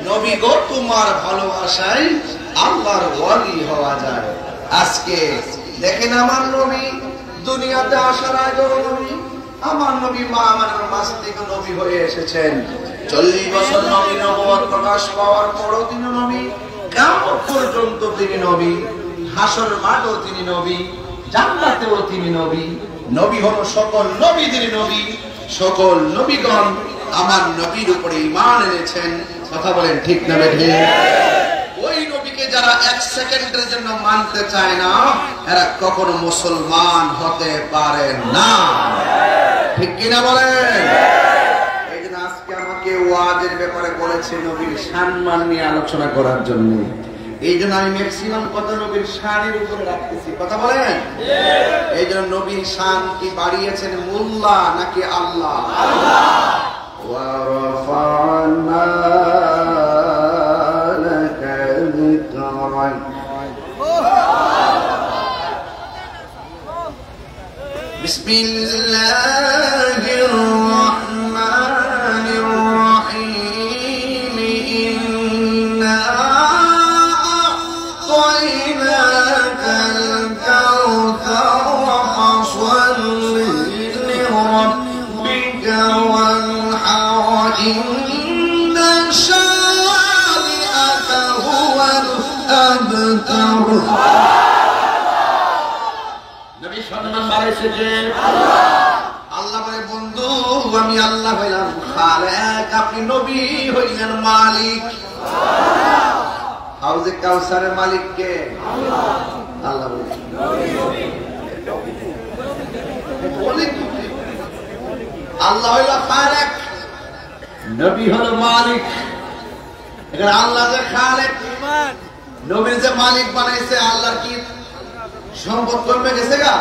নবী গো তোমার ভালোবাসায় আল্লাহর ওয়ালি হওয়া যায়। আজকে দেখেন আমার নবী দুনিয়াতে আসার আগে নবী, আমার নবী মা আমাদের মাঝ থেকে নবী হয়ে এসেছেন। 40 বছর নবী নবুয়ত প্রকাশ পাওয়ার পরও তিনি নবী, কিয়ামত পর্যন্ত তিনি নবী, হাসর মাঠেও তিনি নবী, জান্নাতেও তিনি নবী। নবী হলো সকল নবীদের নবী। সকল নবীগণ আমার নবীর উপরে ঈমান এনেছেন। কথা বলেন ঠিক না বেঠিক? ওই নবীকে যারা 1 সেকেন্ডের জন্য মানতে চায় না, এরা কখনো মুসলমান হতে পারে না। ঠিক কিনা বলেন? এই জন্য আজকে আমাকে ওয়াজের ব্যাপারে বলেছে নবীর সম্মান নিয়ে আলোচনা করার জন্য। এই জন্য আমি ম্যাক্সিমাম কথা নবীর শানের উপরে রাখতেছি। কথা বলেন? এই জন্য নবীর শান কি বাড়িয়েছেন মোল্লা নাকি আল্লাহ? وَرَفَعْنَا لَكَ ذِكْرَكَ بسم الله الرحمن الرحيم إنا أعطيناك الكوثر فصل لربك إن شانئك هو الأبتر। নবী সম্মান বাড়াইছে যে আল্লাহ বলে বন্ধু আমি আল্লাহ হইলাম খালেক, আপনি নবী হইলেন মালিক। হাউজে কাউসারের মালিক কে? আল্লাহ বলে আল্লাহ হইল খালেক, নবী হলো মালিক। এখানে আল্লাহ যে খালেক, নবীর যে মালিক বানাইছে, আল্লাহর কি সম্পদ কমে গেছে গা?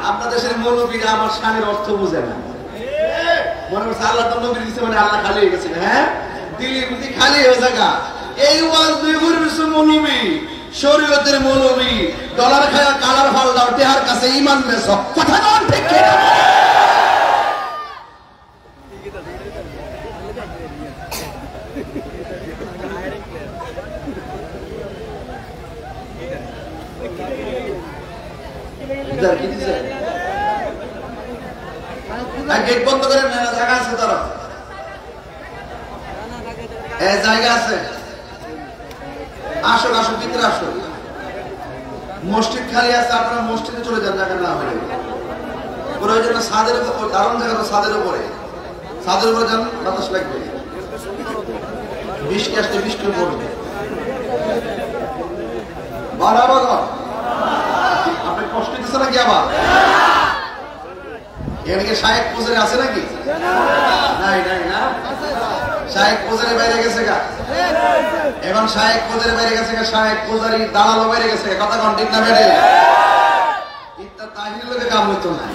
আপনার দেশের মৌলবীরা আমার শানের অর্থ বুঝে না, মনে করছে আল্লাহ তো নবীর দিচ্ছে মানে আল্লাহ খালি হয়ে গেছে। হ্যাঁ, দিল্লির প্রতি খালি হয়ে যাগা। এই ওয়াজ দুই পরিবেশের মৌলবী, শরীয়তের মৌলবী, ডলার খায়া কালার ফাল দাও, টেহার কাছে ইমান বেশ। কথা বল ঠিক কিনা? গেট বন্ধ করে জায়গা আছে, তারা জায়গা আছে। আসুন আসুন, ভিতরে আসুন। মসজিদ খালি আছে, আপনারা মসজিদে চলে যান, জায়গা না হলে প্রয়োজন। ছাদের উপর দারুণ জায়গা তো, ছাদের উপরে যান, বাতাস লাগবে। বৃষ্টি আসতে বৃষ্টি পড়বে। আপনি কষ্ট দিচ্ছে নাকি? আবার এখানে কি শায়েক পুজারি আছে নাকি? নাই নাই না, শায়েক পুজারি বাইরে গেছে গা। এবং শায়েক পুজারি বাইরে গেছে গা, শায়েক পুজারি দালালও বাইরে গেছে। কথা কোন ঠিক না বেড়ে? ইত্তা তাহিরি লোকে কাম হইতো না।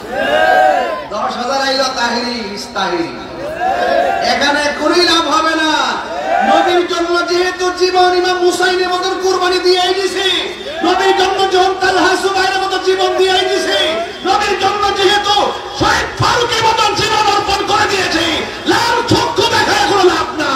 10,000 আইলো তাহিরি ইস্তাহিরি, এখানে কোনই লাভ হবে না। নবীর জন্য যেহেতু জীবন ইমাম হুসাইনের মতো কুরবানি দিয়ে দিয়েছে, নবীর জন্য যখন তালহা সুবাইরের মতো জীবন দিয়ে দিয়েছে, নবীর জন্য যেহেতু শহীদ ফারুকের মতো জীবন অর্পণ করে দিয়েছে, লাল চক্ষু দেখা কোনো লাভ না।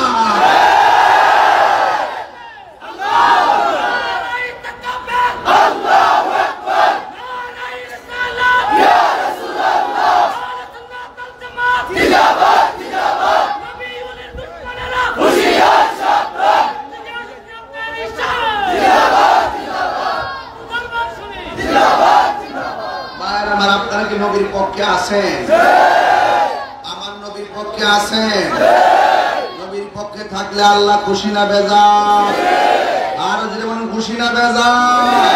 আপনারা কি নবীর পক্ষে আছেন? আমার নবীর পক্ষে আছেন? নবীর পক্ষে থাকলে আল্লাহ খুশি না বেজার? আর যেমন খুশি না বেজার?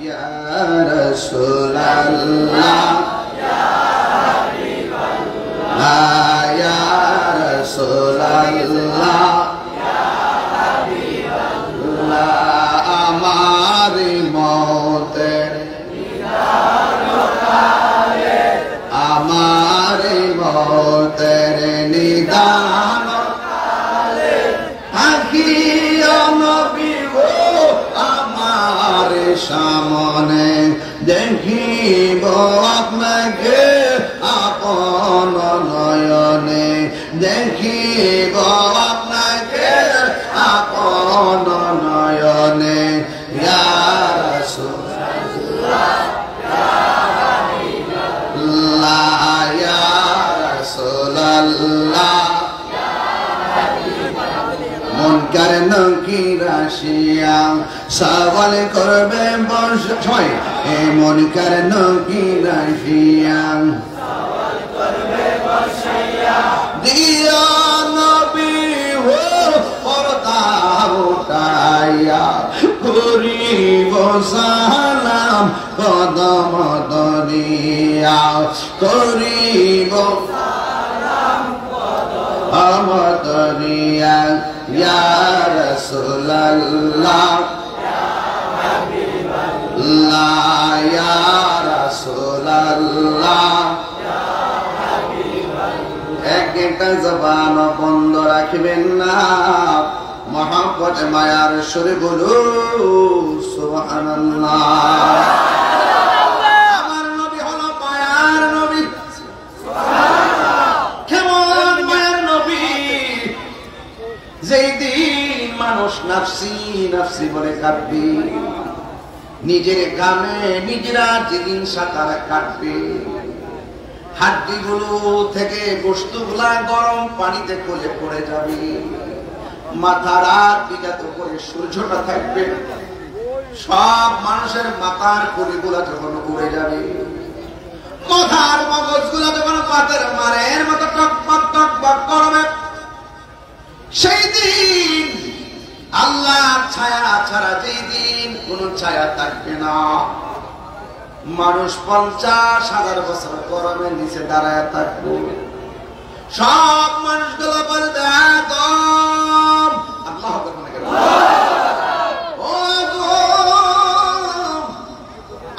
ইয়া রাসূলুল্লাহ, ইয়া হাবিবাল্লাহ, ইয়া রাসূলুল্লাহ, ইয়া হাবিবাল্লাহ, আমার মওতের আমার মওতের নিদান আখিয়া নবী গো আমার সামনে দেখিব আপনাকে আপন নয়নে দেখি দেখিব আপনাকে আপন নয়নে ইয়া রাসূলুল্লাহ ইয়া রাসূলুল্লাহ মুনকার নকির আসিয়া সওয়াল করবে সবাই এ মুনকার নকির আসিয়া সওয়াল করবে বসিয়া দিয়া নবী হো পর্দা উঠাইয়া করিব সালাম কদম ধরিয়া করিব সালাম কদম ধরিয়া ইয়া রাসূলুল্লাহ ইয়া হাবিবাল্লাহ ইয়া রাসূলুল্লাহ ইয়া হাবিবাল্লাহ একটা জবান বন্ধ রাখবেন না মহব্বত মায়ার সুরে বলো সুবহানাল্লাহ আমার নবী হলো মায়ার নবী সুবহানাল্লাহ কেমন মায়ার নবী যেই দিন মানুষ নাফসি নাফসি বলে কাঁদবে নিজের কামে নিজেরা যেদিন সাঁতার কাটবে হাড্ডিগুলো থেকে বস্তুগুলা গরম পানিতে গলে পড়ে যাবে মাথা রাত বিঘাত করে সূর্যটা থাকবে সব মানুষের মাথার কলিগুলা যখন উড়ে যাবে মাথার মগজগুলা যখন পাতের মারের মতো টকবক টকবক করবে সেই দিন আল্লাহ ছায়া ছাড়া যেই দিন কোন ছায়া থাকবে না মানুষ 50,000 বছর গরমের নিচে দাঁড়ায় থাকবে সব মানুষগুলো বলবে আদম আল্লাহ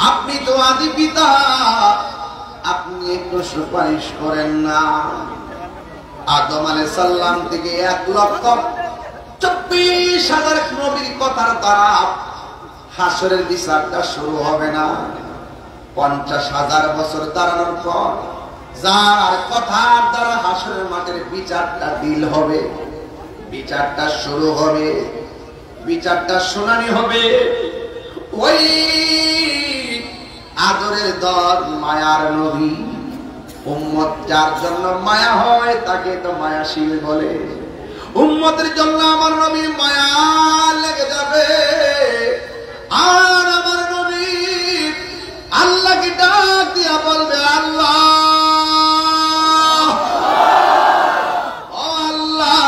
আপনি তো আদি পিতা আপনি একটু সুপারিশ করেন না আদম আলাইহিস সালাম থেকে 1,24,000 নবীর কথার দ্বারা হাসরের বিচারটা শুরু হবে না 50,000 বছর দাঁড়ানোর পর যার কথার দ্বারা হাসরের মাঠের বিচারটা দিল হবে বিচারটা শুরু হবে বিচারটা শুনানি হবে ওই আদরের দল মায়ার নবী উম্মত যার জন্য মায়া হয় তাকে তো মায়াশীল বলে উম্মতের জন্য আমার নবী মায়া লেগে যাবে আর আমার নবী আল্লাহকে ডাক দিয়া বলবে আল্লাহ ও আল্লাহ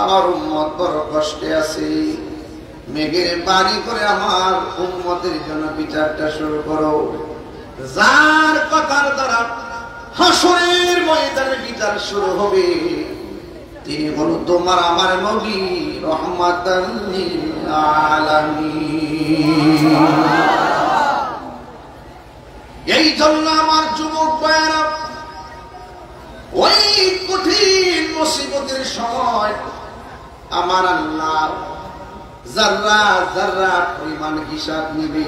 আমার উম্মত বড় কষ্টে আছে মেঘের বাড়ি করে আমার উম্মতের জন্য বিচারটা শুরু করো যার কথার দ্বারা হাসরের ময়দানে বিচার শুরু হবে তিনি হলো তোমার আমার নবী রহমাতাল লিল আলামিন এই জন্য আমার যুবক ভাইরা ওই কঠিন মুসিবতের সময় আমার আল্লাহ যারা যারা পরিমাণ হিসাব নিবে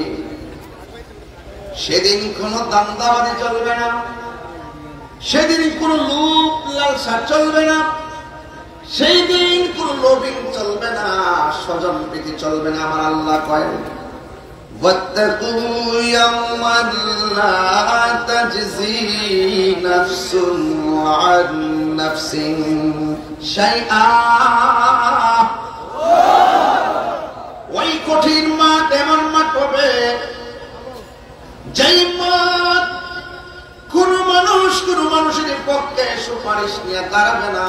সেদিন কোনো দান্দাবাজি চলবে না সেদিন কোনো লোভ লালসা চলবে না সেই দিন কোন লোভিং চলবে না স্বজন প্রীতি চলবে না আমার আল্লাহ কয় واتقوا يوما لا تجزي نفس عن نفس شيئا ওই কঠিন মাঠ এমন মাঠ হবে যেই মাঠ কোন মানুষের পক্ষে সুপারিশ নিয়ে দাঁড়াবে না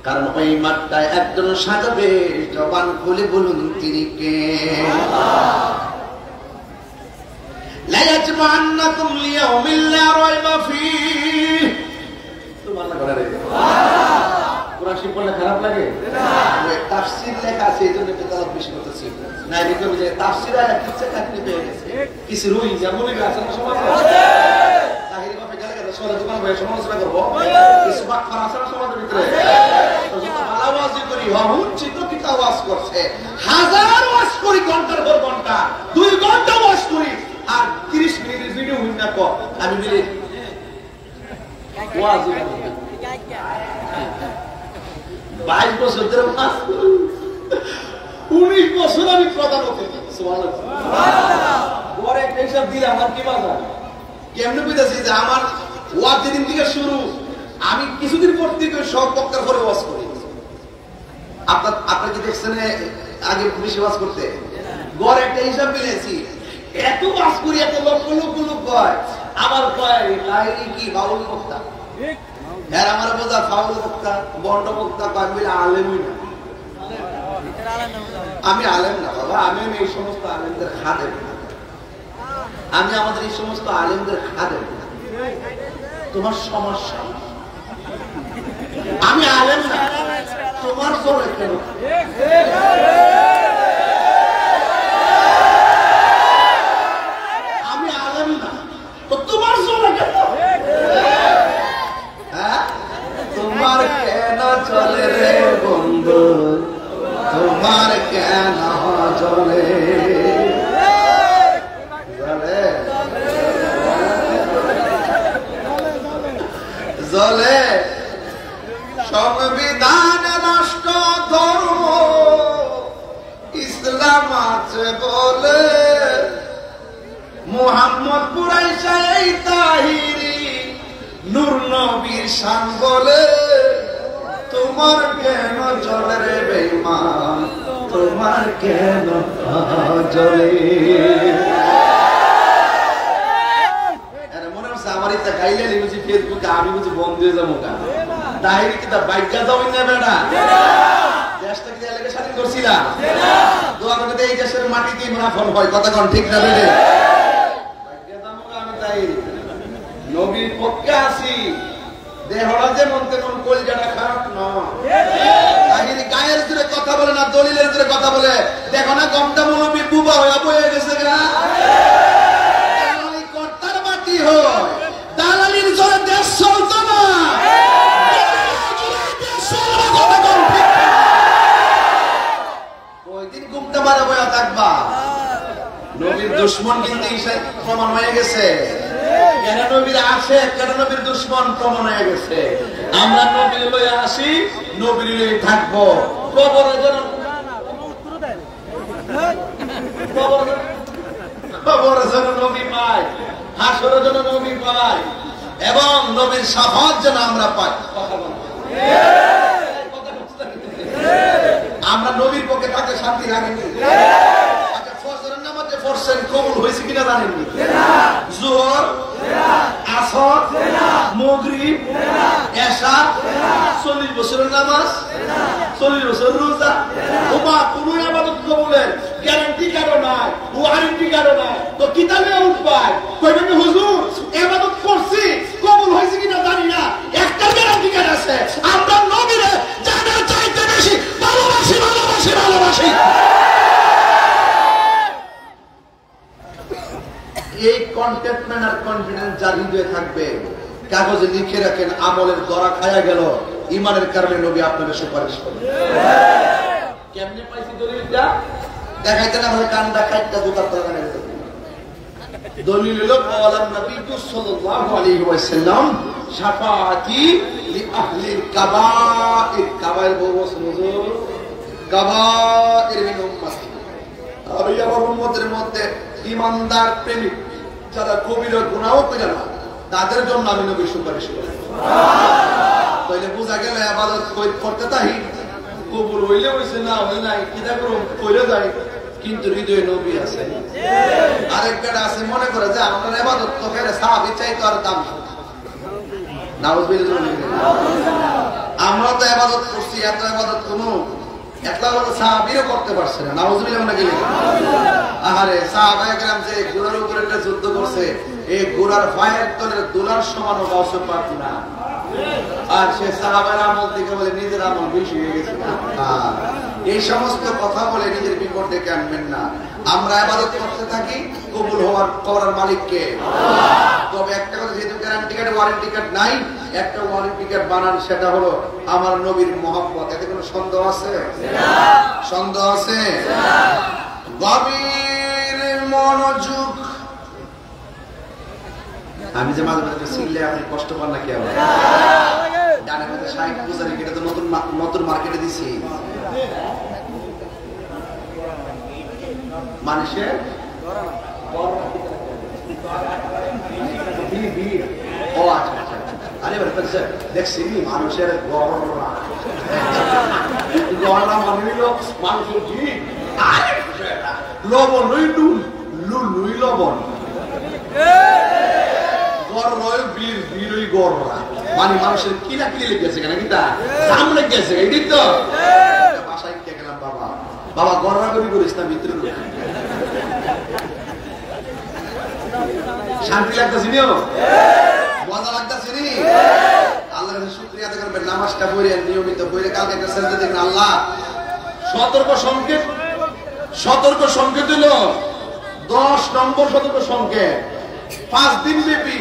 কারণ ওই মাঠটায় একজন সাজাবে জবান খুলে বলুন তিনি কে লা ইয়াজমান্নাকুম লিয়াউমিল লা রাইবা ফীহ সুবহানাল্লাহ করে কোরআন শরীফ পড়লে খারাপ লাগে না তাফসীর লেখা আছে এইজন্য তেলাওয়াত বেশি করতেছি না এদিকে যে তাফসীর আর কিছু কাটতে পেয়ে গেছে কিছু রুই যেমন আছে না সমাজ আছে তাহিরি বাপে গেলে গেলে সমাজ দোকান ভাই সমালোচনা করব কিছু বাক করা আছে না সমাজের ভিতরে তো যত আওয়াজই করি হুঞ্চিত কিতা আওয়াজ করছে হাজার ওয়াজ করি ঘন্টার পর ঘন্টা 2 ঘন্টা ওয়াজ করি আর 30 মিনিটের ভিডিও হইনা কো আমি বলি ওয়াজ 22 বছর ধরে 19 বছর আমি প্রধান হতে পরে একটা হিসাব দিলে আমার কি বাধা কেমনে বুঝতেছি যে আমার ওয়াজ যেদিন থেকে শুরু আমি কিছুদিন পর থেকে সব বক্তার পরে ওয়াজ করি। আপনার কি দেখছেন আগে বেশি ওয়াজ করতে গড় একটা হিসাব মিলেছি এত ওয়াজ করি এত লক্ষ লক্ষ লোক হয় আমার কয় লাইরি কি বাউল বক্তা হ্যাঁ আমার বোঝা ফাউল বক্তা বন্ড বক্তা কয় মিলে আলেমই না আমি আলেম না বাবা আমি এই সমস্ত আলেমদের খাদেম আমি আমাদের এই সমস্ত আলেমদের খাদেম তোমার সমস্যা আমি আলেম না তোমার জোরে কেন আমি আলেম না তো তোমার জোরে কেন হ্যাঁ তোমার কেন চলে রে বন্ধু তোমার কেন চলে জলে সংবিধান নষ্ট ধর্ম ইসলাম আছে বলে মুহাম্মদ কুরাইশা এই তাহিরি নূর নবীর শান বলে তোমার কেন চলে রে বেঈমান তোমার কেন চলে আমার ইচ্ছা গাইলে বুঝি ফেসবুকে আমি বুঝি বন্ধ হয়ে যাবো তাহিরি কি তা বাইকা যাও না বেটা দেশটা কি এলাকা স্বাধীন করছিলাম দোয়া করতে এই দেশের মাটিতে মুনাফল হয় কথা কোন ঠিক না বেটে বাইকা যাবো আমি তাহিরি নবীর পক্ষে আছি দেহটা যেমন তেমন কলজাটা খারাপ নয় তাহিরি গায়ের জোরে কথা বলে না দলিলের জোরে কথা বলে দেখো না গমটা মনোবী বুবা হয়ে বয়ে গেছে গা কর্তার বাটি হয় দালালির জোরে দেশ চলত না ওই দিন গুমটা মারা বয়া থাকবা নবীর দুশ্মন কিন্তু প্রমাণ হয়ে গেছে কেন নবীর আসে কেন নবীর দুশ্মন প্রমাণ হয়ে গেছে আমরা নবীর লয়ে আসি নবীর লয়ে থাকবো কবরের জন্য কবরের জন্য নবী পাই হাসরের জন্য নবী পাই এবং নবীর শাফাত যেন আমরা পাই আমরা নবীর পক্ষে থাকলে শান্তি লাগেনি আচ্ছা ফজরের নামাজে পড়ছেন কবুল হয়েছে কিনা জানেননি যোহর আসর মাগরিব এশা 40 বছরের নামাজ 40 বছর রোজা ওমা কোনো ইবাদত কবুলের গ্যারান্টি কারো নাই ওয়ারেন্টি কারো নাই তো কিতাবে উঠবাই কইবেন হুজুর ইবাদত করছি কবুল হয়েছে কিনা জানি না একটা গ্যারান্টি কার আছে আমরা নবীরে জানার চাইতে বেশি ভালোবাসি ভালোবাসি ভালোবাসি এই কন্টেন্টমেন্ট আর কনফিডেন্স যার হৃদয়ে থাকবে কাগজে লিখে রাখেন আমলের দরা খায়া গেল ইমানের কারণে নবী আপনাকে সুপারিশ করবে কেমনে পাইছি দলিলটা দেখাইতে না হলে কান্দা কাইটা জুতার তলায় দলিল হলো কওলান নবী সাল্লাল্লাহু আলাইহি ওয়াসাল্লাম শাফাআতি লি আহলিল কাবাইর কাবাইর বলছ হুজুর কাবাইর মিন উম্মতি আর এই আমার উম্মতের মধ্যে ইমানদার প্রেমিক যারা কবিরা গুনাহও করে না তাদের জন্য আমি নবী সুপারিশ করি সুবহানাল্লাহ তাইলে বুঝা গেল ইবাদত করতে তাই কবুল হইলে হইছে না হই নাই কিদা করব কইরা যায় কিন্তু হৃদয়ে নবী আছে আরেকটা আছে মনে করে যে আমরা ইবাদত তো করে সাহাবী চাইতো আর দাম নাউজুবিল্লাহ আমরা তো ইবাদত করছি এত ইবাদত কোনো একলা লোক সাহাবীও করতে পারছে না নাউজুবিল্লাহ না গেলে আহারে সাহাবায়ে কেরাম যে ঘোড়ার উপরে একটা যুদ্ধ করছে এই ঘোড়ার পায়ের তলে দোলার সমানও গাউসে পারত না আর সে সাহাবার আমল থেকে বলে নিজের আমল বেশি হয়ে গেছে এই সমস্ত কথা বলে নিজের বিপদ ডেকে আনবেন না আমরা ইবাদত করতে থাকি কবুল হওয়ার মালিককে তবে একটা কথা যেহেতু গ্যারান্টি কার্ড ওয়ারেন্টি কার্ড নাই একটা ওয়ারেন্টি কার্ড বানান সেটা হলো আমার নবীর মহব্বত এতে কোনো সন্দেহ আছে সন্দেহ আছে গভীর মনোযোগ আমি যে মাঝে মাঝে সিললে আপনি কষ্ট পান নাকি আবার ডানে মধ্যে 60 পূজারি কেটে তো নতুন মার্কেটে দিছি মানুষের ও আচ্ছা আচ্ছা আরে দেখছি মানুষের গড়া মানে মানুষের কি লবণ লুই লবণ মানে মানুষের কিলা কিলি লেগেছে কেন কিটা দাম লেগেছে এই তো বাসায় কে গেলাম বাবা বাবা গড়া করিস না ভিতরে শান্তি লাগতেছি মজা লাগতেছি নি আল্লাহর কাছে শুকরিয়া আদায় করবেন নামাজটা পড়ে নিয়মিত পড়ে কালকে একটা সেজদা দেখবেন আল্লাহ সতর্ক সংকেত হলো 10 নম্বর সতর্ক সংকেত 5 দিন ব্যাপী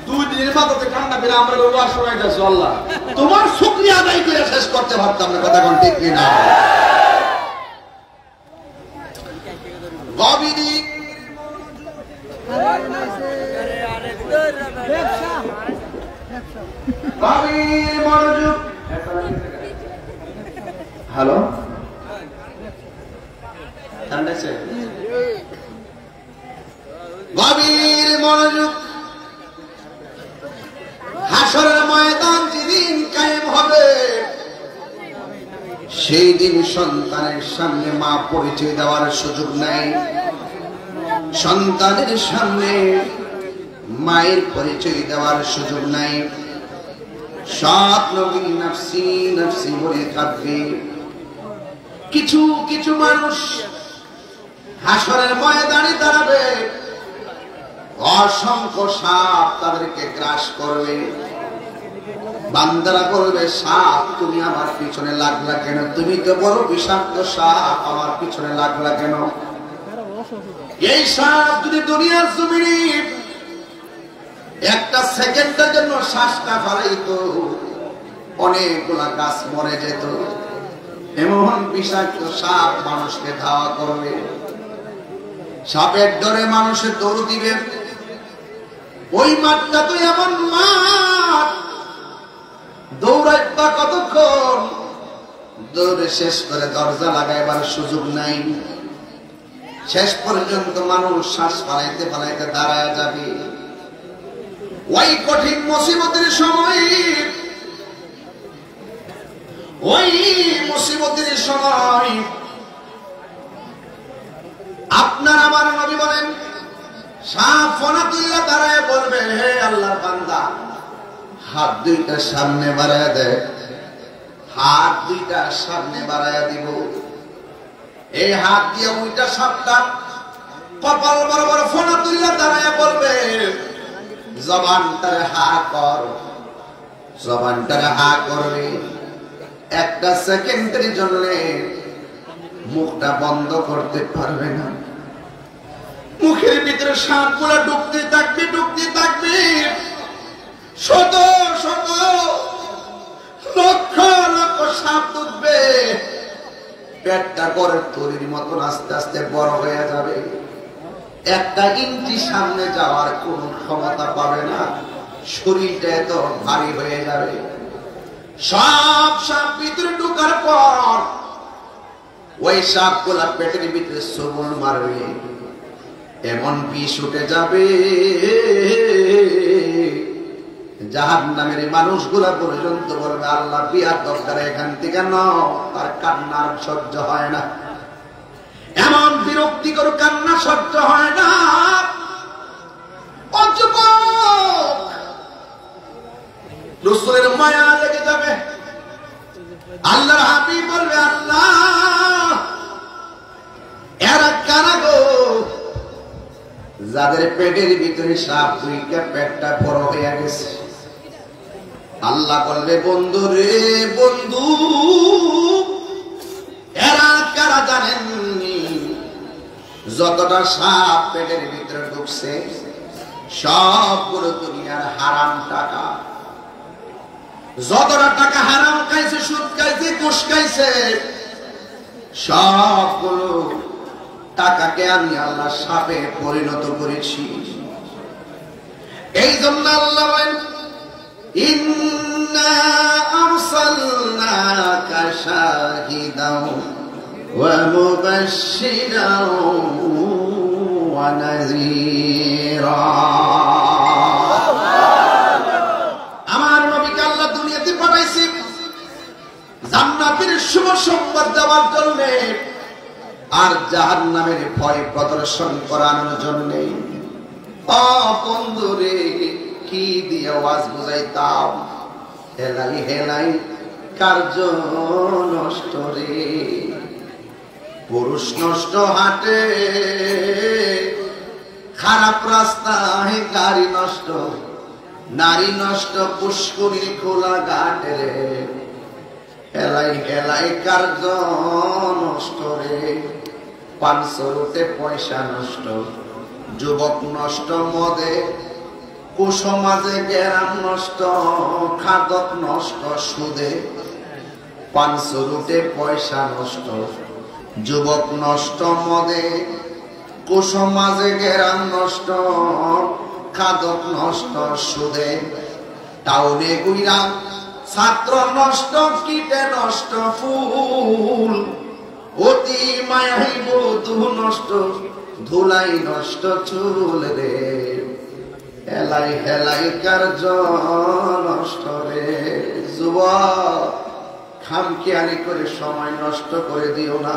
2 দিনের মাথাতে ঠান্ডা করে আমরা ওয়াশ হয়ে যাচ্ছি আল্লাহ তোমার শুকরিয়া আদায় করে শেষ করতে পারতাম না কথা কোন ঠিক কিনা গবিনী হ্যালো গভীর মনোযোগ হাসরের ময়দান যেদিন কায়েম হবে সেই দিন সন্তানের সামনে মা পরিচয় দেওয়ার সুযোগ নাই সন্তানের সামনে মায়ের পরিচয় দেওয়ার সুযোগ নাই সব নবী নফসি নফসি বলে কাঁদবে কিছু কিছু মানুষ হাসরের ময়দানে দাঁড়াবে অসংখ্য সাপ তাদেরকে গ্রাস করবে বান্দারা বলবে সাপ তুমি আমার পিছনে লাগলা কেন তুমি তো বড় বিষাক্ত সাপ আমার পিছনে লাগলা কেন এই সাপ যদি দুনিয়ার জমিনে একটা সেকেন্ডের জন্য শ্বাসটা ফালাইতো অনেকগুলা গাছ মরে যেত এমন বিষাক্ত সাপ মানুষকে ধাওয়া করবে সাপের ডরে মানুষের দৌড় দিবে ওই মাঠটা তো এমন মাঠ দৌড়াইবা কতক্ষণ দৌড়ে শেষ করে দরজা লাগাইবার সুযোগ নাই শেষ পর্যন্ত মানুষ শ্বাস ফালাইতে ফালাইতে দাঁড়ায় যাবে ওই কঠিন মুসিবতের সময় আপনার আমার নবী বলেন সাপ ফনা তুল্লা দাঁড়ায় বলবে হে আল্লাহর বান্দা হাত দুইটা সামনে বাড়ায় দেয় হাত দুইটা সামনে বাড়ায় দিব এই হাত দিয়ে ওইটা সাপটা কপাল বরাবর ফনা তুল্লা দাঁড়ায় বলবে জবানটারে হা কর জবানটারে হা করবে একটা সেকেন্ডের জন্য মুখটা বন্ধ করতে পারবে না মুখের ভিতরে সাপগুলা ঢুকতে থাকবে শত শত লক্ষ লক্ষ সাপ ঢুকবে পেটটা করে তরির মতন আস্তে আস্তে বড় হয়ে যাবে একটা ইঞ্চি সামনে যাওয়ার কোন ক্ষমতা পাবে না শরীরটা এত ভারী হয়ে যাবে সব সাপ ভিতরে ঢোকার পর ওই সাপগুলা পেটের ভিতরে সবল মারবে এমন বিষ উঠে যাবে জাহান্নামের মানুষগুলা পর্যন্ত বলবে আল্লাহ বিয়ার দরকার এখান থেকে নাও তার কান্নার সহ্য হয় না এমন বিরক্তিকর কান্না সহ্য হয় না রাসূলের মায়া লেগে যাবে আল্লাহর হাবিব বলবে আল্লাহ এরা কারা গো যাদের পেটের ভিতরে সাপ দুইটা পেটটা বড় হয়ে গেছে আল্লাহ বলবে বন্ধু রে বন্ধু এরা কারা জানেননি যতটা সাপ পেটের ভিতরে ঢুকছে সবগুলো দুনিয়ার হারাম টাকা যতটা টাকা হারাম খাইছে সুদ খাইছে ঘুষ খাইছে সবগুলো টাকাকে আমি আল্লাহ সাপে পরিণত করেছি এই জন্য আল্লাহ বলেন ইন্না আরসালনাকা শাহিদাও ওয়া মুবাশশিরাও ওয়া নাযীরা। আমার নবীকে আল্লাহ দুনিয়াতে পাঠাইছে জান্নাতের শুভ সংবাদ দেওয়ার জন্য আর জাহান্নামের ভয় প্রদর্শন করানোর জন্য। ও বন্ধুরে, কি দিয়ে ওয়াজ বুঝাইতাম, হেলাই হেলাই কার্য নষ্ট রে। পুরুষ নষ্ট হাটে, খারাপ রাস্তায় গাড়ি নষ্ট, নারী নষ্ট পুষ্করিণী খোলা ঘাটে রে। হেলাই হেলাই কার্য নষ্ট রে। 500 রুটে পয়সা নষ্ট, যুবক নষ্ট মদে, কুসমাজে গ্রাম নষ্ট, খাদক নষ্ট সুদে। 500 রুটে পয়সা নষ্ট, যুবক নষ্ট মদে, কুসমাজে গ্রাম নষ্ট, খাদক নষ্ট সুদে। টাউনে গুইরা ছাত্র নষ্ট, কীটে নষ্ট ফুল, অতি মায়াই বধূ নষ্ট, ধুলাই নষ্ট চুল রে। হেলাই হেলাই কার্য নষ্ট রে। যুবক, খামখেয়ালি করে সময় নষ্ট করে দিও না।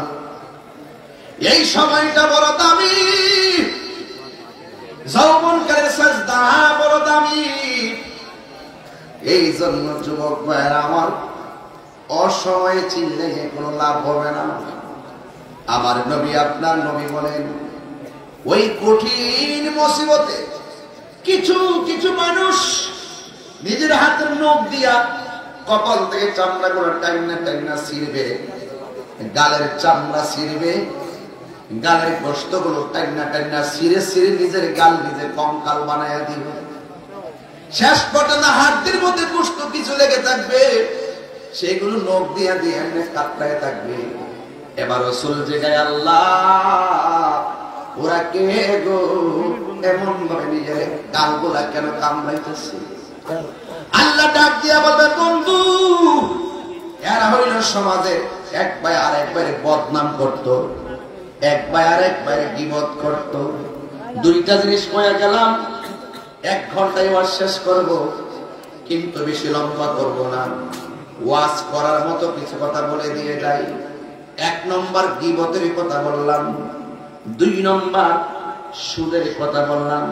এই সময়টা বড় দামি, যৌবনকালের সাজদা বড় দামি। এই জন্য যুবক ভাইয়েরা আমার, অসময়ে চিনলে কোনো লাভ হবে না। আমার নবী, আপনার নবী বলেন, ওই কঠিন মুসিবতে কিছু কিছু মানুষ নিজের হাতের নখ দিয়া কপাল থেকে চামড়া গুলো টাইনা টাইনা ছিঁড়বে, গালের চামড়া ছিঁড়বে, গালের গোশত গুলো টাইনা টাইনা ছিঁড়ে ছিঁড়ে নিজের গাল নিজে কঙ্কাল বানায়া দিবে। শেষ পর্যন্ত হাতের মধ্যে গোশত কিছু লেগে থাকবে, সেগুলো নখ দিয়া দিয়ে কাটলায় থাকবে। এবার রাসূল জিজ্ঞাসা, আল্লাহ ওরা কে গো, এমন ভাবে নিজের গালগুলা কেন কামড়াইতেছে? আল্লাহ ডাক দিয়া বলবে, বন্ধু, এরা হইল সমাজে এক ভাই আর এক ভাইয়ের বদনাম করত, এক ভাই আর এক ভাইয়ের গীবত করত। দুইটা জিনিস কয়ে গেলাম, 1 ঘন্টায় ওয়াজ শেষ করব, কিন্তু বেশি লম্বা করব না। ওয়াজ করার মতো কিছু কথা বলে দিয়ে যাই। 1 নম্বর গীবতের কথা বললাম, 2 নম্বর সুদের কথা বললাম।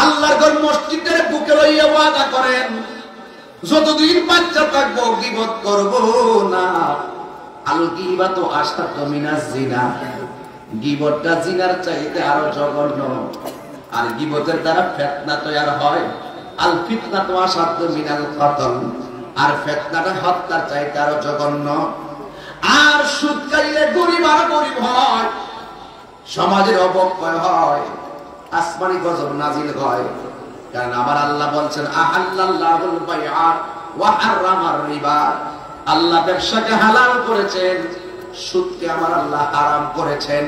আল্লাহর ঘর মসজিদের বুকে লইয়া ওয়াদা করেন, যতদিন বাচ্চা থাকবো গীবত করব না। আল গীবাতু আশাদ্দু মিনাজ জিনা, গীবতটা জিনার চাইতে আরো জঘন্য। আর গীবতের দ্বারা ফিতনা তৈরি হয়। আল ফিতনাতু আশাদ্দু মিনাল কতল, আর ফিতনাটা হত্যার চাইতে আরো জঘন্য। আর সুদ খাইলে গরিব আর গরিব হয়, সমাজের অবক্ষয় হয়, আসমানি গজব নাজিল হয়। কারণ আমার আল্লাহ বলছেন, আহাল্লাল্লাহুল বাইআ ওয়া হারামার রিবা, আল্লাহ ব্যবসাকে হালাল করেছেন, সুদকে আমার আল্লাহ হারাম করেছেন।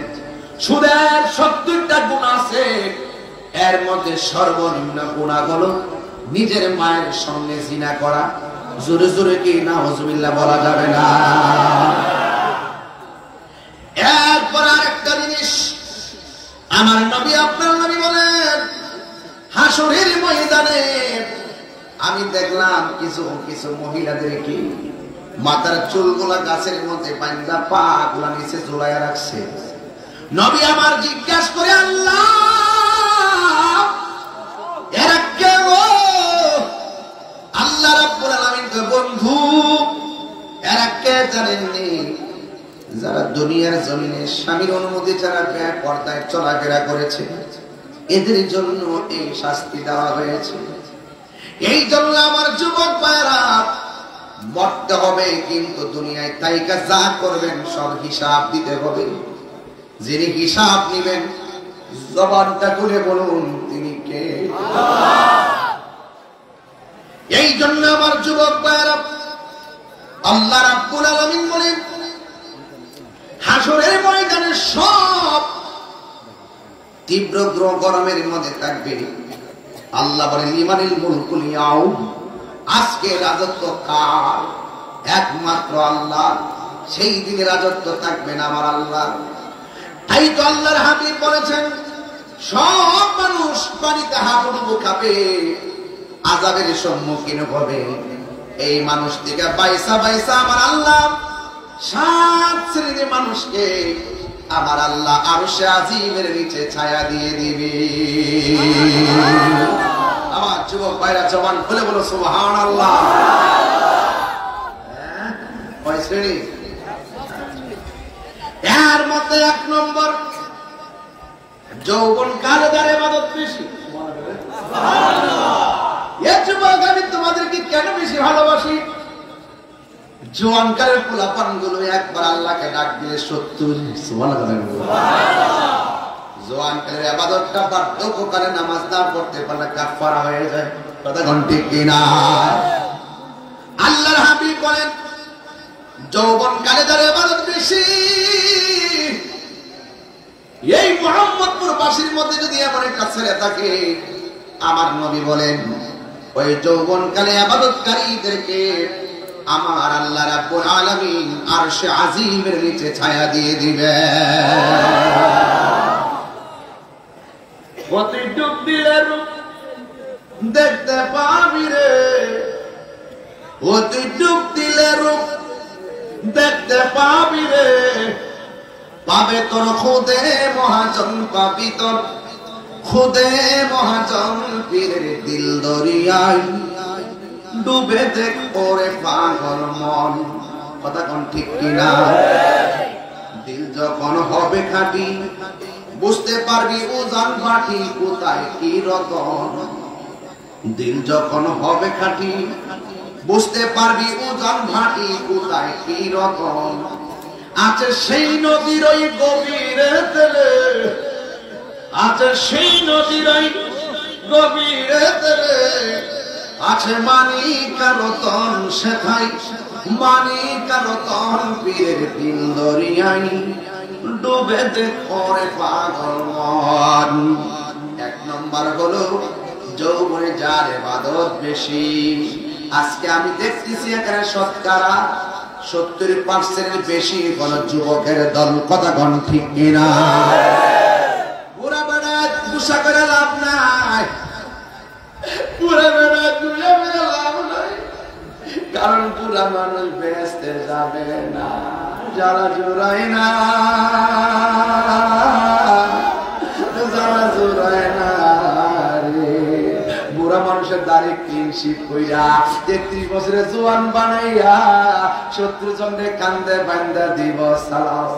সুদের 70টা গুনাহ আছে, এর মধ্যে সর্বনিম্ন গুনাহ হলো নিজের মায়ের সঙ্গে জিনা করা। জোরে জোরে কি নাউজুবিল্লাহ বলা যাবে না? এরপর আরেকটা জিনিস, আমার নবী, আপনার নবী বলেন, হাসরের ময়দানে আমি দেখলাম কিছু কিছু মহিলাদেরকে মাথার চুলগুলা গাছের মধ্যে বাঁধা, পা গুলা নিচে ঝুলাইয়া রাখছে। নবী আমার জিজ্ঞাসা করে, আল্লাহ এরা কে গো? আল্লাহ রাব্বুল আলামিন তো বন্ধু, এরা কে জানেননি? যারা দুনিয়ার জমিনে স্বামীর অনুমতি ছাড়া পর্দায় চলাফেরা করেছে, এদের জন্য এই শাস্তি দেওয়া হয়েছে। এই জন্য আমার যুবক ভাইরা, মরতে হবে, কিন্তু দুনিয়ায় তাইকা যা করবেন সব হিসাব দিতে হবে। যিনি হিসাব নিবেন, জবানটা খুলে বলুন তিনি কে? এই জন্য আমার যুবক ভাইরা, আল্লাহ রাব্বুল আলামিন বলেন, হাসরের ময়দানে সব তীব্র গরমের মধ্যে থাকবে। আল্লাহ বলেন, লিমানিল মুলকুল ইয়াউম, আজকে রাজত্ব কার? একমাত্র আল্লাহ। সেই দিনে রাজত্ব থাকবেন আমার আল্লাহ। তাই তো আল্লাহর হাবিব বলেছেন, সব মানুষ পানিতে হাবুডুবু খাবে, আযাবের সম্মুখীন হবে। এই মানুষ থেকে বাইসা বাইসা আমার আল্লাহ 7 শ্রেণীর মানুষকে আমার আল্লাহ আরশে আজিমের নিচে ছায়া দিয়ে দিবে। আমার যুবক ভাইরা জবান খুলে বলো সুবহানাল্লাহ। কয় শ্রেণী? এর মধ্যে 1 নম্বর, যৌবন কালে যার ইবাদত বেশি। যুবক, আমি তোমাদেরকে কেন বেশি ভালোবাসি? জোয়ানকালের পোলাপান গুলো একবার আল্লাহকে ডাক দিলে 70। জোয়ানকালের ইবাদতটা বার্ধক্যকালে নামাজ না পড়তে পারলে কাফারা হয়ে যায়। কথা ঠিক কিনা? আল্লাহর হাবিব বলেন, যৌবনকালে যার ইবাদত বেশি। এই মুহাম্মদপুর বাসীর মধ্যে যদি এমন একটা ছেলে থাকে, আমার নবী বলেন ওই যৌবনকালে ইবাদতকারীদেরকে আমার আল্লাহ রাব্বুল আলামিন আরশে আজিমের নিচে ছায়া দিয়ে দিবে। অতি ডুব দিলে দেখতে পাবি রে, অতি ডুব দিলে রূপ দেখতে পাবি রে, পাবে তোর খুদে মহাজন, পাবি তোর খুদে মহাজন। পীরের দিল দরিয়ায় ডুবে দেখ ওরে পাগল মন। কথা কোন ঠিক কিনা? দিল যখন হবে খাঁটি, বুঝতে পারবি উজান ভাটি কোথায় কি রতন। দিল যখন হবে খাঁটি, বুঝতে পারবি উজান ভাটি কোথায় কি রতন। আছে সেই নদীর ওই গভীরে তেলে, আছে সেই নদীর ওই গভীরে তেলে, আছে মানিক রতন সেথাই, মানিক রতন। পীরের দিল দরিয়ায় ডুবে দেখে পাগল মন। 1 নম্বর হলো যৌবনে যার ইবাদত বেশি। আজকে আমি দেখতেছি এখানে শতকরা 70% বেশি কোন যুবকের দল। কথা কোন ঠিক কিনা? পুরা বেড়া গুসা করে লাভ নাই, পুরা বেড়া গুসা করে লাভ নাই। কারণ পুরা মানুষ বেহেশতে যাবে না যারা জোড়ায় না, যারা জোড়ায় না রে। বুড়া মানুষের দাড়ি ক্লিনশিট কইরা 33 বছরের জোয়ান বানাইয়া 70 জনের কান্দে বান্দা দিব সালাম।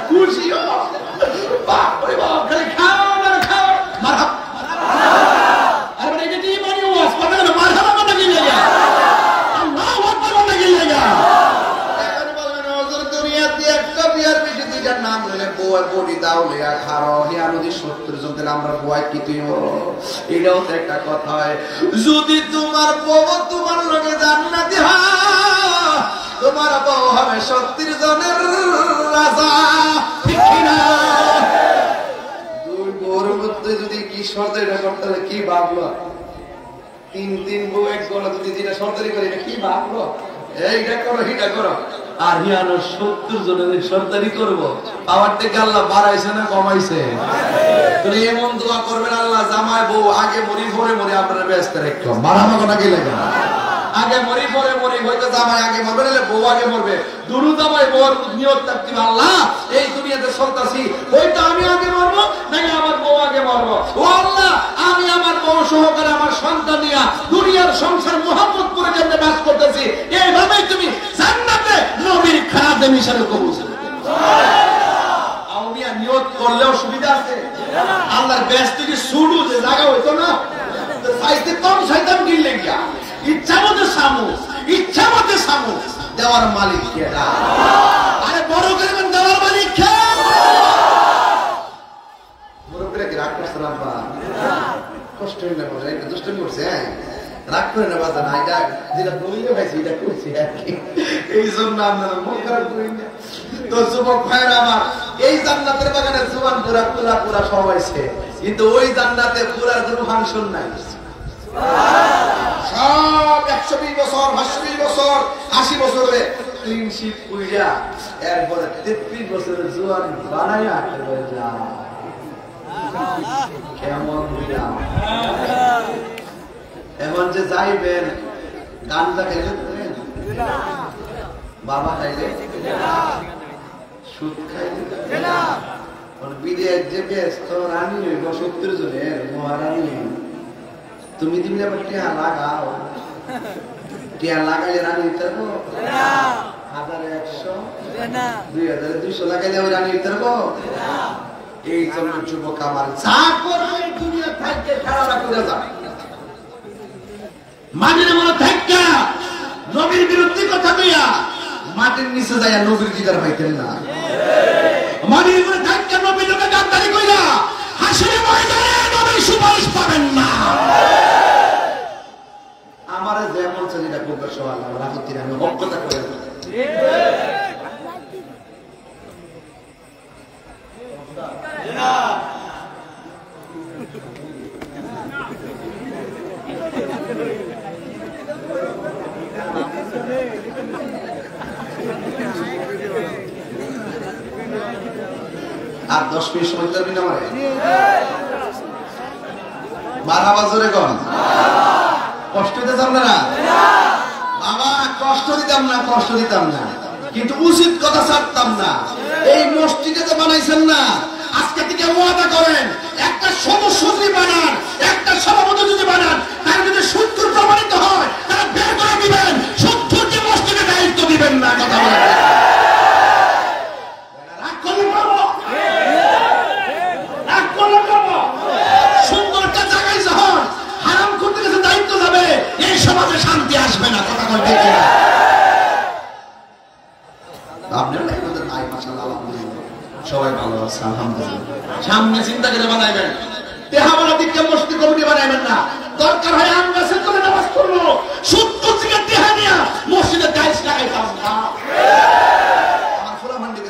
খুশিও বাপ রে বাপ, খালি খাও না খাও মারহাবা। আরে বড় এই মানে ওয়াজ পড়া না, মারহাবা মানে কি লাগা? আল্লাহু আকবার মানে কি লাগা? এখন বলবেন ওজোর দুনিয়াতে একটা বিয়ার বেশি দুইটার নাম লইলে বউয়ের বডি দাও লিয়া খারো হিয়া নদী 70 জনদের আমরা বউয় কি তুই? এটাও তো একটা কথা হয়। যদি তোমার বউ তোমার লগে জান্নাতি হয়, তোমার বউ হবে 70 জনের রাজা। ঠিক কিনা? দুই বউর মধ্যে যদি কি শর্ত এটা করতে হবে, কি ভাবলো? 3 বউ এক গলা যদি যেটা সরকারি করে কি ভাবলো? এইটা করো হিটা করো। আর হিয়ানো 70 জনের সরকারি করবো। পাওয়ার থেকে আল্লাহ বাড়াইছে না কমাইছে? তুমি এমন দোয়া করবেন, আল্লাহ জামাই বউ আগে মরি পরে মরি আপনারা ব্যস্ত রেখো। মারামাগো নাকি লাগে আগে মরি পরে মরি, হয়তো জামাই আগে মরবে নাহলে বউ আগে মরবে। দুরু জামাই বউর নিয়ত থাকতে আল্লাহ এই দুনিয়াতে চলতাছি, হয়তো আমি আগে মরবো নাকি আমার বউ আগে মরবো। ও আল্লাহ, আমি আমার বউ সহকারে আমার সন্তান নিয়ে দুনিয়ার সংসার মুহাম্মদপুরে যেতে বাস করতেছি, এইভাবেই তুমি জান্নাতে নবীর খাদেম হিসেবে কবুল করো। আউলিয়া নিয়ত করলেও সুবিধা আছে। আল্লাহর ব্যস্ত কি শুরু যে জায়গা হইতো না, তো সাইতে কম শয়তান গিললে গিয়া ইচ্ছা মতো সামু, ইচ্ছা মতো সামু। দেওয়ার মালিক কে? আরে বড় করবেন, দেওয়ার মালিক কে? বড় করে কি রাগ করছে না? কষ্ট হয়ে না বলে এটা দুষ্ট করছে, রাগ করে না বাজা না। এটা যেটা বলিলে ভাইছি এটা করছি আর কি, এই জন্য আপনারা মন খারাপ করেন না। তো যুবক ভাইয়ের আমার, এই জান্নাতের বাগানে জোয়ান পুরা পুরা পুরা সবাইছে, কিন্তু ওই জান্নাতে পুরার কোনো ফাংশন নাই। সব 120 বছর 120 বছর 80 বছরে ক্লিন শিট কইরা এরপরে 33 বছরের জোয়ান বানায়া করে যা কেমন হইলা এখন যে যাইবেন গাঞ্জা খাইলে বাবা খাইলে সুদ খাইলে বিদেশ যে ব্যস্ত রানী হইব 70 জনের মহারানী তুমি দিলে টিয়া লাগাও টিয়া লাগাইলে রানী হইতে পারবো 1100 2200 লাগাইলে রানী হইতে পারবো এই জন্য যুবক আমার যা করে দুনিয়া থাকতে খারাপ করে যাবে মাটির মনে থাকা নবীর বিরুদ্ধে কথা কইয়া মাটির নিচে যাইয়া নবীর দিদার পাইতেন না মাটির মনে থাকা নবীর লোকে গাদ্দারি কইয়া হাসরের ময়দানে নবীর সুপারিশ পাবেন না আমারে যেমন চালিটা করবে সওয়াল আমার আপত্তি নাই আমি হক কথা কইয়া আর 10 মিনিট সময় দিবেন না আমারে মারহাবা জোরে কোন কষ্ট দিতে আপনারা বাবা কষ্ট দিতাম না কিন্তু উচিত কথা ছাড়তাম না এই মসজিদে তো বানাইছেন না আজকে থেকে ওয়াদা করেন একটা সদস্য যদি বানান একটা সভাপতি যদি বানান তার যদি সূত্র প্রমাণিত হয় তারা বের করে দিবেন সূত্রকে মসজিদে দায়িত্ব দিবেন না কথা বলেন সুন্দরটা জায়গায় যখন হারাম করতে গেছে দায়িত্ব যাবে এই সমাজে শান্তি আসবে না কথা বলতে সবাই ভালো আছে আলহামদুলিল্লাহ সামনে চিন্তা করে বানাইবেন তেহাবালা দিকে মসজিদ কমিটি বানাইবেন না দরকার হয় আমরা সেখানে নামাজ পড়বো সূত্র থেকে তেহা নিয়া মসজিদে টাইলস লাগাইতাম না আমার ফুলামান্ডি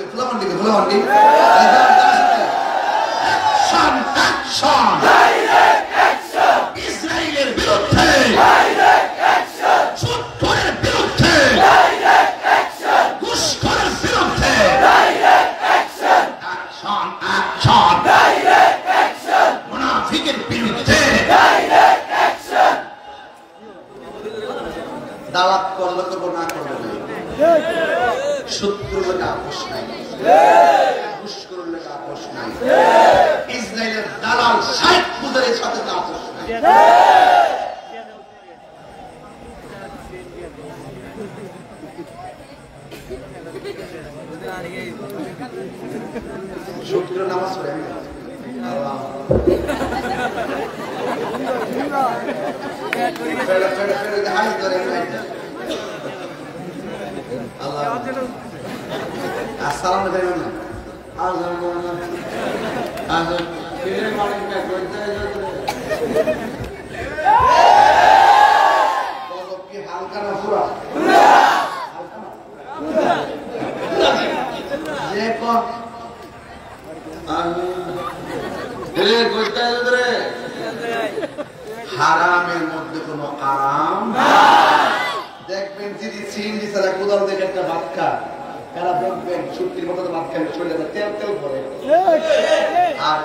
ইসরায়েলের বিরুদ্ধে সূত্রের বিরুদ্ধে ঘুষখোরের বিরুদ্ধে মুনাফিকের বিরুদ্ধে দাওয়াত করলে করবো না করবো শত্রুর লোক আপোষ নাই ঘুষখোরের লোক আপোষ নাই ইসরায়েলের দালাল ষাট পূজারের সাথে আপোষ নাই শত্রুর নামাজ পড়ে আসসালাম হালকা না পুরা যে হারামের মধ্যে কোন আরাম দেখবেন যদি চিংড়ি ছাড়া কোদাল দেখে একটা ভাত খা তারা দেখবেন সত্যির মতো ভাত খাবে শরীরে তেল তেল করে আর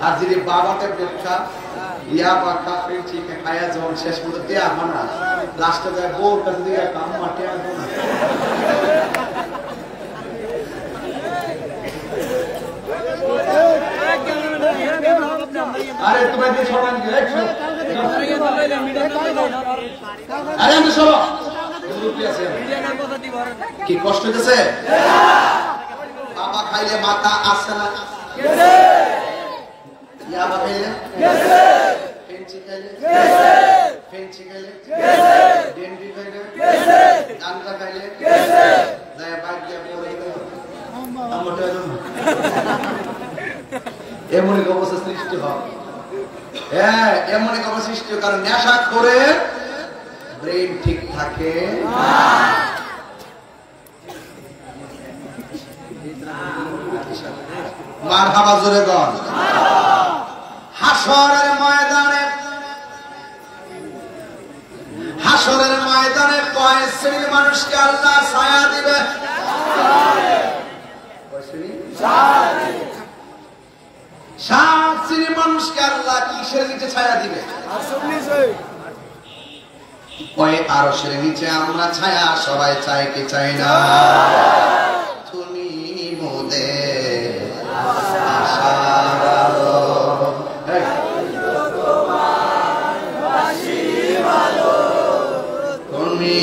আর যদি বাবাকে দেখা ইয়া বা কাপড় ঠিক খায়া যখন শেষ পর্যন্ত দেয়া হয় না লাস্টে যায় বউর কাছে দিয়ে কাম মাঠে আসবো না আরে তোমার দিয়ে সবাই আরে আমি সব কি কষ্ট হইতেছে বাবা খাইলে মাথা আসে না ইয়াবা খাইলে ফেঞ্চি খাইলে ডেন্ডি খাইলে গাঞ্জা খাইলে যায় বাইক দিয়ে পড়ে এমন এক অবস্থা সৃষ্টি হয় হ্যাঁ এমন এক অবস্থা সৃষ্টি হয় কারণ নেশা করে ব্রেন ঠিক থাকে মারহাবা জোরে গন। হাসরের ময়দানে, হাসরের ময়দানে কয় শ্রেণীর মানুষকে আল্লাহ ছায়া দিবে? সাত শ্রেণীর মানুষকে আল্লাহ কিসের নিচে ছায়া দিবে? ওই আরশের নিচে আমরা ছায়া সবাই চাই কি চাই না? তুমি মোদের আশার আলো, তুমি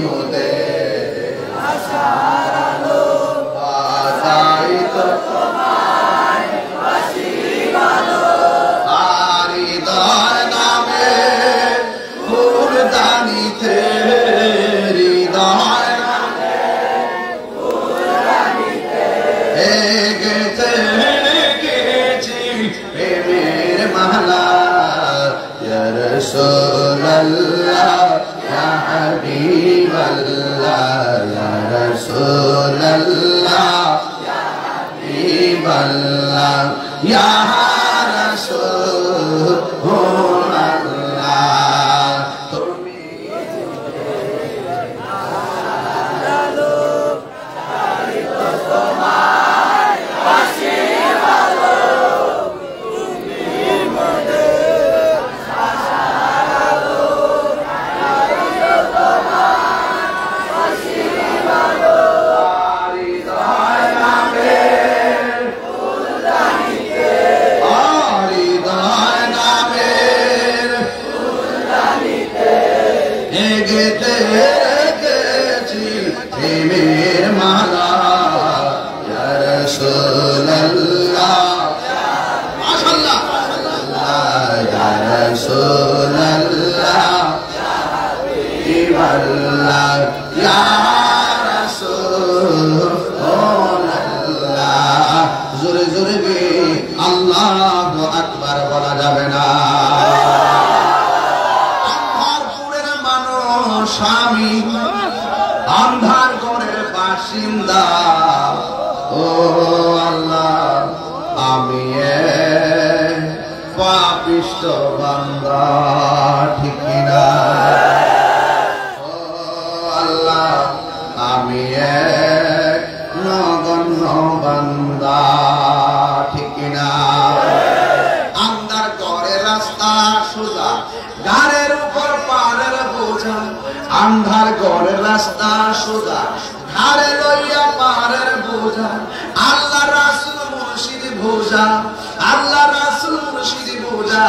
মোদের আশার আলো, বাজাই তো তোমায় বাঁশি ভালো, হৃদয় নামে ফুলদানিতে, হৃদয় নামে ফুলদানিতে গেছে গেছি প্রেমের মালা, ইয়া রাসূলুল্লাহ ইয়া হাবিবাল্লাহ, ইয়া রাসূলুল্লাহ ইয়া হাবিবাল্লাহ, ইয়া রাসূলুল্লাহ তুমি আলো, তাই তো তোমায় বাঁশি ভালো, তুমি মোদের আশার আলো, তাই তো তোমায় বাঁশি ভালো, হৃদয় নামে ফুলদানিতে, হৃদয় নামে ফুলদানিতে গেতে গেছি প্রেমের মালা, ইয়া রাসূলুল্লাহ মাশাআল্লাহ, ইয়া রাসূলুল্লাহ ইয়া হাবিবাল্লাহ, ইয়া রাসূলুল্লাহ। জোরে জোরে গে আল্লাহু আকবার বলা যাবে না? আন্ধারপুরের মানুষ আমি, আন্ধার ঘরের বাসিন্দা, ও আল্লাহ আমি পাপিষ্ঠ বান্দা, ঠিক কিনা? ও আল্লাহ আমি নগণ্য বান্দা, ঠিক কিনা? আন্ধার ঘরের রাস্তা সোজা, ঘাড়ের উপর পাড়ের বোঝা, আন্ধার ঘরের রাস্তা সোজা, ঘাড়ে লইয়া পাড়ের বোঝা, আল্লাহ রাসূল মুর্শিদ বোঝা, আল্লাহ রাসূল মুর্শিদ বোঝা,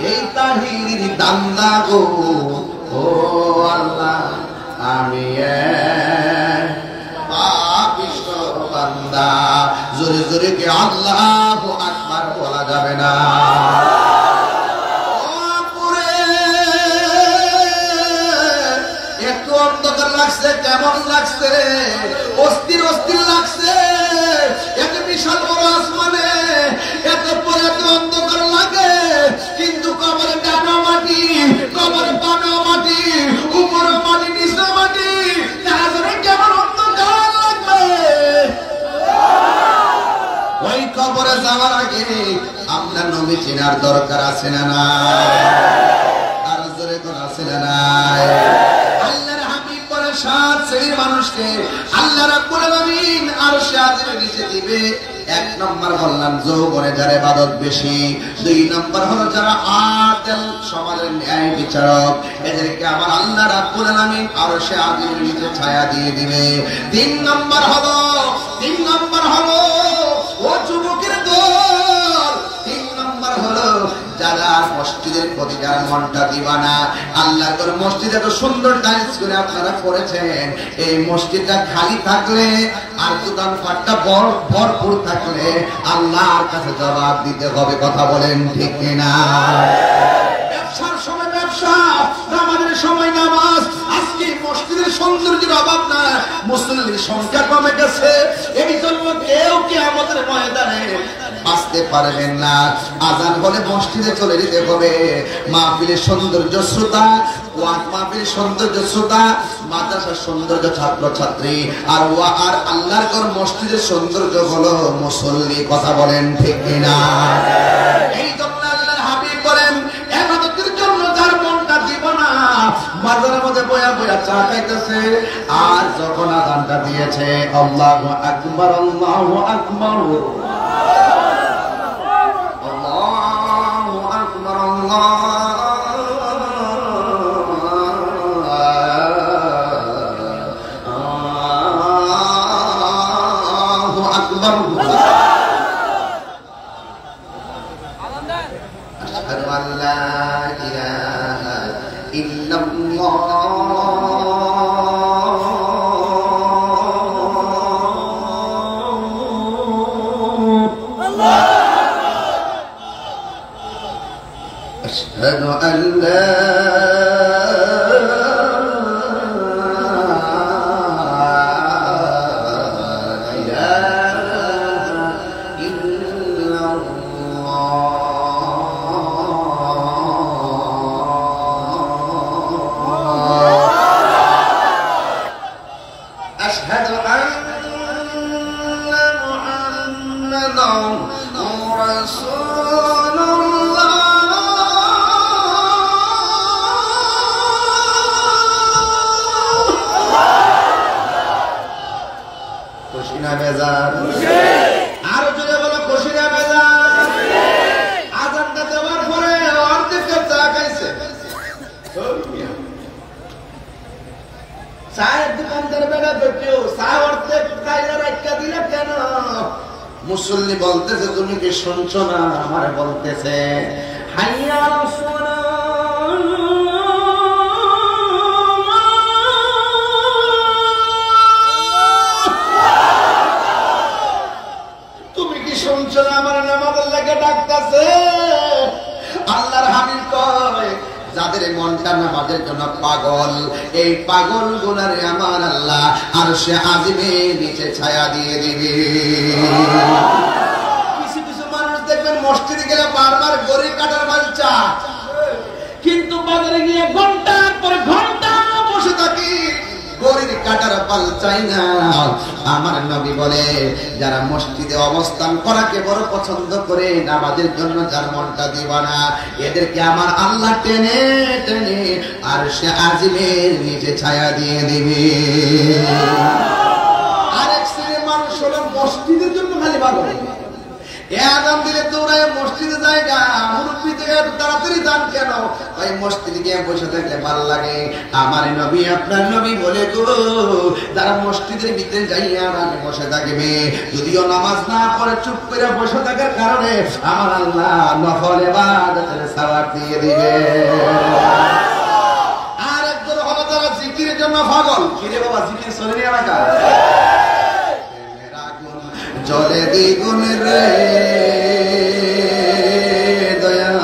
এই তাহিরির দান্দা গো, ও আল্লাহ আমি পাপিষ্ঠ বান্দা। জোরে জোরে কে আল্লাহু আকবার বলা যাবে না? একটু অন্ধকার লাগছে, কেমন লাগছে? অস্থির অস্থির লাগছে। এত বিশাল বড় আসমানে এত পরে এত অন্ধকার লাগে, কিন্তু কবরে ডানা মাটি, কবরে পানা মাটি, উপরে মাটি, নিচে মাটি, কেমন অন্ধকার লাগবে? ওই কবরে যাওয়ার আগে আপনার নবী চেনার দরকার আছে না নাই? আর জোরে কোন আছে না নাই? আল্লাহর হাবিব বলে সাত শ্রেণীর মানুষকে আল্লাহ রাব্বুল আলামিন আরশে আজিমের নিচে দিবে। এক নম্বর বললাম যৌবনে যারা ইবাদত বেশি, দুই নম্বর হলো যারা আদেল সমাজের ন্যায় বিচারক, এদেরকে আমার আল্লাহ রাব্বুল আলামিন আরশে আজিমের নিচে ছায়া দিয়ে দিবে। তিন নম্বর হলো ও যুবকের দল, তিন নম্বর হলো যারা মসজিদের প্রতি যারা মনটা দিবানা। আল্লাহর ঘর মসজিদ এত সুন্দর টাইলস করে আপনারা করেছেন, এই মসজিদটা খালি থাকলে আর দোকানপাটটা ভরপুর থাকলে আল্লাহর কাছে জবাব দিতে হবে। কথা বলেন ঠিক কিনা? ব্যবসার সময় ব্যবসা, নামাজের সময় নামাজ। আজকে মসজিদের সৌন্দর্যের অভাব না, মুসল্লির সংখ্যা কমে গেছে, এই জন্য কেউ কিয়ামতের ময়দানে আসতে পারবেন না। আজান বলে মসজিদে চলে যেতে হবে। মাহফিলের সৌন্দর্য শ্রোতা, ওয়াজ মাহফিলের সৌন্দর্য শ্রোতা, মাদ্রাসার সৌন্দর্য ছাত্র ছাত্রী, আর আল্লাহর ঘর মসজিদের সৌন্দর্য হলো মুসল্লি। কথা বলেন ঠিক কিনা? এই জন্য আল্লাহর হাবিব বলেন, ইবাদতের জন্য যার মনটা দিবানা মাজারের মধ্যে বয়া বয়া চা খাইতেছে, আর যখন আযানটা দিয়েছে আল্লাহু আকবার আল্লাহু আকবার আল্লাহু আকবার আল্লাহু আকবার আশহাদু আল্লা ইলাহা ইল্লাল্লাহ أشهد أن لا إله إلا الله أشهد أن محمدا رسول الله আরো জোরে বলো, খুশি না বেজার? আযানটা দেওয়ার পরে অর্ধেক চা খাইছে। চায়ের দোকানদার বেড়া দেখেও চা অর্ধেক খাইলে রাখা দিলে কেন? মুসল্লি বলতেছে, তুমি কি শুনছো না? আমার বলতেছে হাইয়া আলাস সালাহ, শুনছো না? আমার নামাজের লাগে ডাকতেছে। আল্লাহর হাবিব কয়, যাদের মনটা নামাজের জন্য পাগল, এই পাগল গুলারে আমার আল্লাহ আরশে আজিমের নিচে ছায়া দিয়ে দিবে। কিছু কিছু মানুষ দেখবেন মসজিদে গেলে বারবার গড়ি কাটার বালচা, কিন্তু বাজারে গিয়ে ঘন্টার পর ঘন্টা বসে থাকি, গড়ির কাটার পাল চাই না। আমার নবী বলে, যারা মসজিদে অবস্থান করাকে বড় পছন্দ করে, নামাজের জন্য যার মনটা দিবানা, এদেরকে আমার আল্লাহ টেনে টেনে আরশে আজিমের নিচে ছায়া দিয়ে দিবে। আরেক শ্রেণীর মানুষ হলো মসজিদের জন্য খালি পাগল। আযান দিলে দৌড়ায় মসজিদে জায়গা, মুরব্বি থেকে তাড়াতাড়ি যান কেন? তাই মসজিদে গিয়ে বসে থাকলে ভালো লাগে। আমার নবী, আপনার নবী বলে গো, যারা মসজিদের ভিতরে যাইয়া আমি বসে থাকবে, যদিও নামাজ না পড়ে চুপ করে বসে থাকার কারণে আমার আল্লাহ নফল ইবাদতের সওয়াব দিয়ে দিবে। আর একজন হলো যারা জিকিরের জন্য পাগল। কিরে বাবা, জিকির চলে নি এলাকা? জলে দ্বিগুণ রে দয়াল,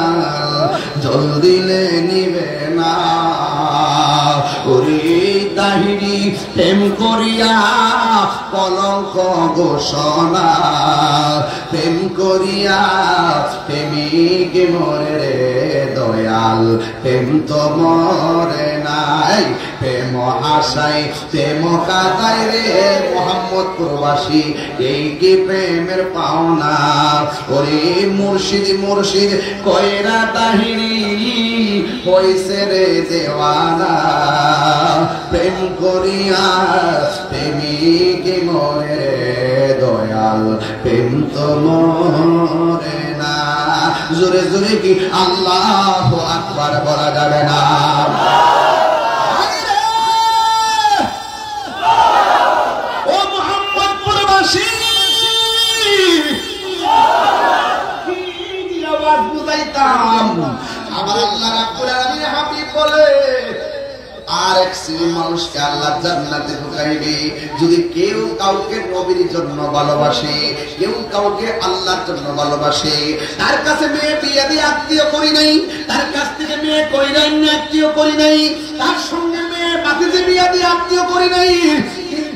জল দিলে নিবে না। ওরে তাহিরি প্রেম করিয়া কলঙ্ক ঘোষণা, প্রেম করিয়া প্রেমিক মরে রে দয়াল, প্রেম তো মরে নাই। প্রেম আশাই প্রেম কাদাই রে মোহাম্মদ প্রবাসী, এই কি প্রেমের পাওনা? ওরে মুর্শিদ মুর্শিদ কয়রা তাহিরি হইছে রে দেওয়ানা, প্রেম করিয়া প্রেমিক মরে রে দয়াল, প্রেম তো মরে না। জোরে জোরে কি আল্লাহু আকবার বলা যাবে না? আমার আল্লাহ রাব্বুল আলামিন হাবিব বলে, আরেক শ্রেণীর মানুষকে আল্লাহ জান্নাতে ঢুকাইবে যদি কেউ কাউকে নবীর জন্য ভালোবাসে, কেউ কাউকে আল্লাহর জন্য ভালোবাসে। তার কাছে মেয়ে বিয়ে দিয়ে আত্মীয় করি নাই, তার কাছ থেকে মেয়ে করি নাই আত্মীয় করি নাই, তার সঙ্গে মেয়ে বাতিতে বিয়ে দিয়ে আত্মীয় করি নাই,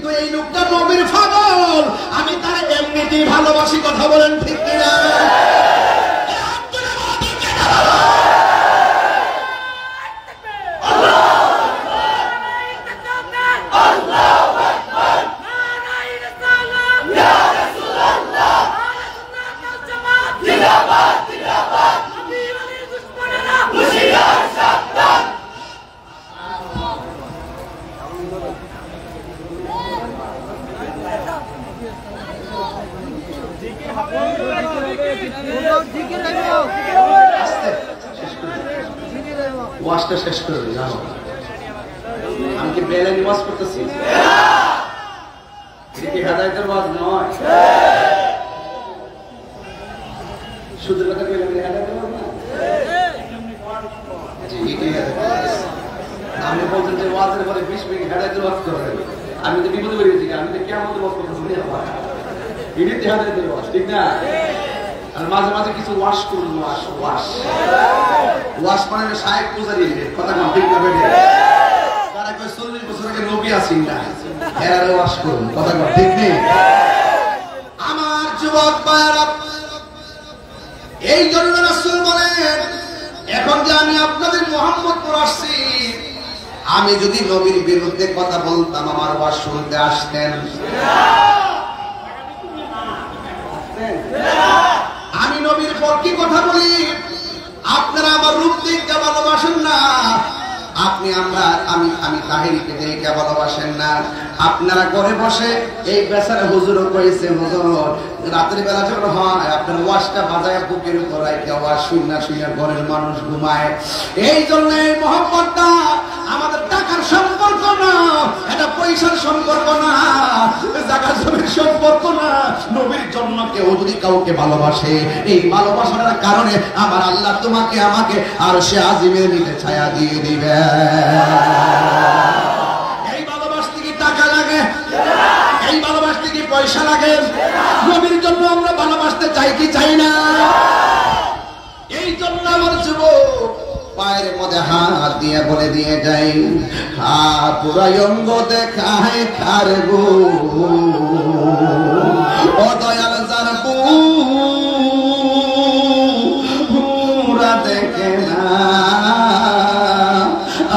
কিন্তু এই লোকটা নবীর পাগল, আমি তার এমনিতেই ভালোবাসি। কথা বলেন ঠিক কিনা? ওয়াজটা শেষ করে জানো, আমি কি বেলানি ওয়াজ করতেছি? এটা কি হেদায়েতের ওয়াজ নয়? শুধু কথা বলে হেদায়েতের ওয়াজ না। আমি বলতেন যে ওয়াজের পরে 20 মিনিট হেদায়েতের ওয়াজ করে, আমি তো বিপদে পড়ে গেছি। আমি তো কিয়ামতের ওয়াজ করতেছি, এটাই হেদায়েতের ওয়াজ, ঠিক না? আর মাঝে মাঝে কিছু ওয়াশ করুন, ওয়াশ মানে সাহেব পূজারি কথা কম, ঠিক না? তারা কয় 40 বছর আগে নবী আসেন না, এরা ওয়াশ করুন, কথা কম, ঠিক নেই? আমার যুবক ভাইরা, এই জন্য রাসূল বলেন, এখন যে আমি আপনাদের মুহাম্মদপুর আসছি, আমি যদি নবীর বিরুদ্ধে কথা বলতাম আমার ওয়াজ শুনতে আসতেন? আমি নবীর পক্ষে কথা বলি, আপনারা আমার রূপ দেখতে ভালোবাসেন না, আপনি আমি তাহেরিকে দেখে ভালোবাসেন না। আপনারা ঘরে বসে এই বেচারা হুজুরও কইছে, হুজুর রাতের বেলা যখন হয় আপনার ওয়াজটা বাজায় বুকের উপর রাখে ওয়াজ শুইনা শুইনা ঘরের মানুষ ঘুমায়। এই জন্য এই মহব্বতটা আমাদের টাকার সম্পর্ক না, এটা পয়সার সম্পর্ক না, জায়গা জমির সম্পর্ক না। নবীর জন্য কেউ যদি কাউকে ভালোবাসে, এই ভালোবাসার কারণে আমার আল্লাহ তোমাকে আমাকে আর সে আজিমের নিচে ছায়া দিয়ে দিবে। এই ভালোবাসতে কি টাকা লাগে? এই ভালোবাসতে কি পয়সা লাগে? নবীর জন্য আমরা ভালোবাসতে চাই কি চাই না? এই জন্য আমার যুবক পায়ের মধ্যে হাত দিয়ে বলে দিয়ে যাই, পুরাই অঙ্গ দেখায় কার গো, ও দয়াল যার পুরা দেখে না,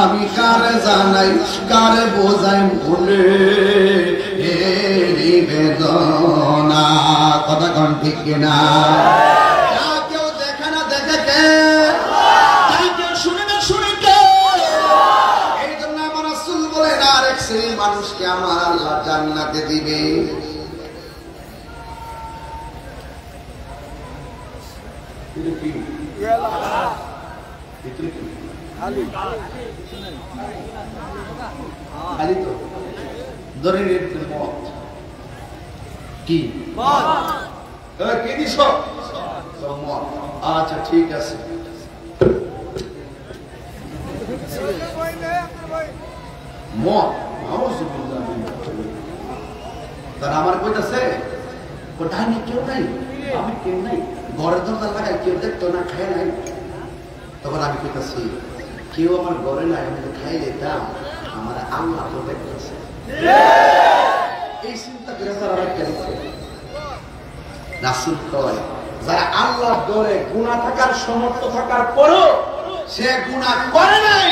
আমি কার জানাই কার বোঝাই ভুলে বেদনা। কথা কন ঠিক কিনা? কেউ দেখে না, দেখে কে? মানুষকে আমার আল্লাহ জান্নাতে দিবে। আচ্ছা ঠিক আছে, আমার কইতাছে ডাইনি কেউ নাই, আমি কেউ নাই, ঘরের দরজা লাগাই কেউ দেখতো না, খায় নাই। তখন আমি কইতাছি কেউ আমার ঘরে নাই, আমি তো খাই দিতাম, আমার আল্লাহ তো দেখতেছে। এই চিন্তা করে তারা রাখতেছে। রাসূল কয় যারা আল্লাহর ডরে গুনাহ থাকার সমর্থ থাকার পরও সে গুনাহ করে নাই,